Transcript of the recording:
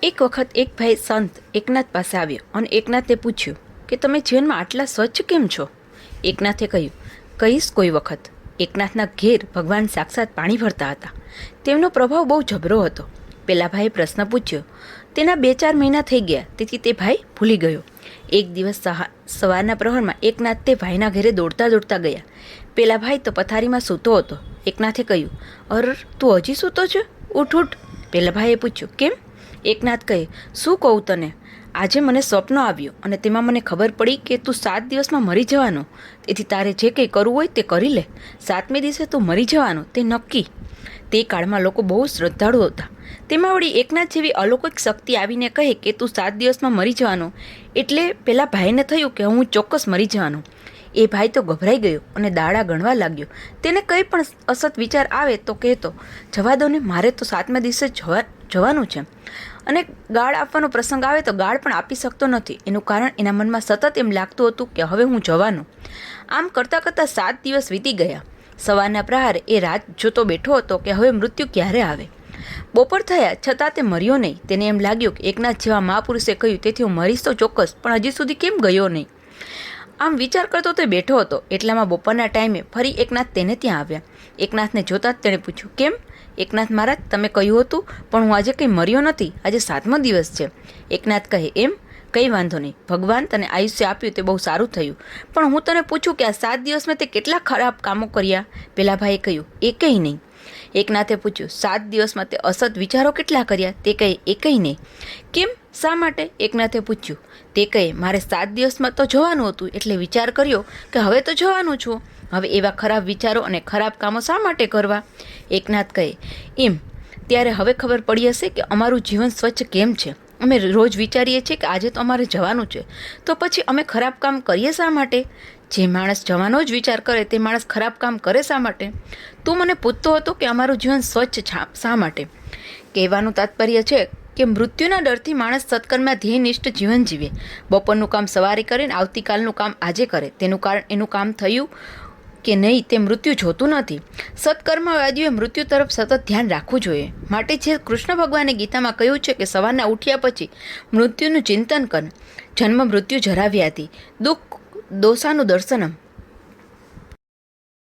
એક વખત એક ભાઈ સંત એકનાથ પાસે આવ્યો અને એકનાથે પૂછ્યું કે તમે જીવનમાં આટલા સ્વચ્છ કેમ છો? એકનાથે કહ્યું, કહીશ કોઈ વખત. એકનાથના ઘેર ભગવાન સાક્ષાત પાણી ભરતા હતા. તેમનો પ્રભાવ બહુ જબરો હતો. પેલા ભાઈએ પ્રશ્ન પૂછ્યો. તેના 2-4 મહિના થઈ ગયા, તેથી તે ભાઈ ભૂલી ગયો. એક દિવસ સવારના પ્રહરમાં એકનાથ તે ભાઈના ઘરે દોડતા દોડતા ગયા. પેલા ભાઈ તો પથારીમાં સૂતો હતો. એકનાથે કહ્યું, અર તું હજી સૂતો છે? ઉઠ ઉઠ. પેલા ભાઈએ પૂછ્યું, કેમ? એકનાથ કહે, શું કહું તને, આજે મને સ્વપ્ન આવ્યું અને તેમાં મને ખબર પડી કે તું 7 દિવસમાં મરી જવાનો. તેથી તારે જે કંઈ કરવું હોય તે કરી લે. 7મે દિવસે તું મરી જવાનો તે નક્કી. તે કાળમાં લોકો બહુ શ્રદ્ધાળુ હતા. તેમાં વળી એકનાથ જેવી અલૌકિક શક્તિ આવીને કહે કે તું 7 દિવસમાં મરી જવાનો, એટલે પેલા ભાઈને થયું કે હું ચોક્કસ મરી જવાનો. એ ભાઈ તો ગભરાઈ ગયો અને દાડા ગણવા લાગ્યો. તેને કંઈ પણ અસત વિચાર આવે તો કહેતો, જવા દો ને, મારે તો 7મા દિવસે જવાનું છે. અને ગાળ આપવાનો પ્રસંગ આવે તો ગાળ પણ આપી શકતો નથી. એનું કારણ એના મનમાં સતત એમ લાગતું હતું કે હવે હું જવાનું. આમ કરતાં કરતાં 7 દિવસ વીતી ગયા. સવારના પ્રહારે એ રાત જોતો બેઠો હતો કે હવે મૃત્યુ ક્યારે આવે. બપોર થયા છતાં તે મર્યો નહીં. તેને એમ લાગ્યું કે એકનાથ જેવા મહાપુરુષે કહ્યું, તેથી હું મરીશ તો ચોક્કસ, પણ હજી સુધી કેમ ગયો નહીં. આમ વિચાર કરતો તે બેઠો હતો. એટલામાં બપોરના ટાઈમે ફરી એકનાથ તેને ત્યાં આવ્યા. એકનાથને જોતાં જ તેણે પૂછ્યું, કેમ? એકનાથ મહારાજ, તમે કહ્યું હતું, પણ હું આજે કંઈ મર્યો નથી. આજે 7મો દિવસ છે. એકનાથ કહે, એમ? કંઈ વાંધો નહીં, ભગવાન તને આયુષ્ય આપ્યું તે બહુ સારું થયું. પણ હું તને પૂછું કે આ 7 દિવસમાં તે કેટલા ખરાબ કામો કર્યા? પેલા ભાઈએ કહ્યું, એકેય નહીં. એકનાથે પૂછ્યું, 7 દિવસમાં તે અસત વિચારો કેટલા કર્યા? તે કહે, એકેય નહીં. કેમ? શા માટે? એકનાથે પૂછ્યું. તે કહે, મારે 7 દિવસમાં તો જવાનું હતું, એટલે વિચાર કર્યો કે હવે તો જવાનું છું. હવે એવા ખરાબ વિચારો અને ખરાબ કામો શા માટે કરવા? એકનાથ કહે, એમ? ત્યારે હવે ખબર પડી હશે કે અમારું જીવન સ્વચ્છ કેમ છે. અમે રોજ વિચારીએ છીએ કે આજે તો અમારે જવાનું છે, તો પછી અમે ખરાબ કામ કરીએ શા માટે? જે માણસ જવાનો જ વિચાર કરે તે માણસ ખરાબ કામ કરે શા માટે? તું મને પૂછતો હતો કે અમારું જીવન સ્વચ્છ શા માટે? કહેવાનું તાત્પર્ય છે કે મૃત્યુના ડરથી માણસ સત્કર્મમાં ધ્યેયનિષ્ઠ જીવન જીવે. બપોરનું કામ સવારે કરે ને આવતીકાલનું કામ આજે કરે. તેનું કારણ એનું કામ થયું કે નહીં તે મૃત્યુ જોતું નથી. સત્કર્મવાદીઓએ મૃત્યુ તરફ સતત ધ્યાન રાખવું જોઈએ. માટે જે કૃષ્ણ ભગવાને ગીતામાં કહ્યું છે કે સવારના ઉઠ્યા પછી મૃત્યુનું ચિંતન કર. જન્મ મૃત્યુ જરાવ્યાથી દુઃખ દોષાનું દર્શનમ.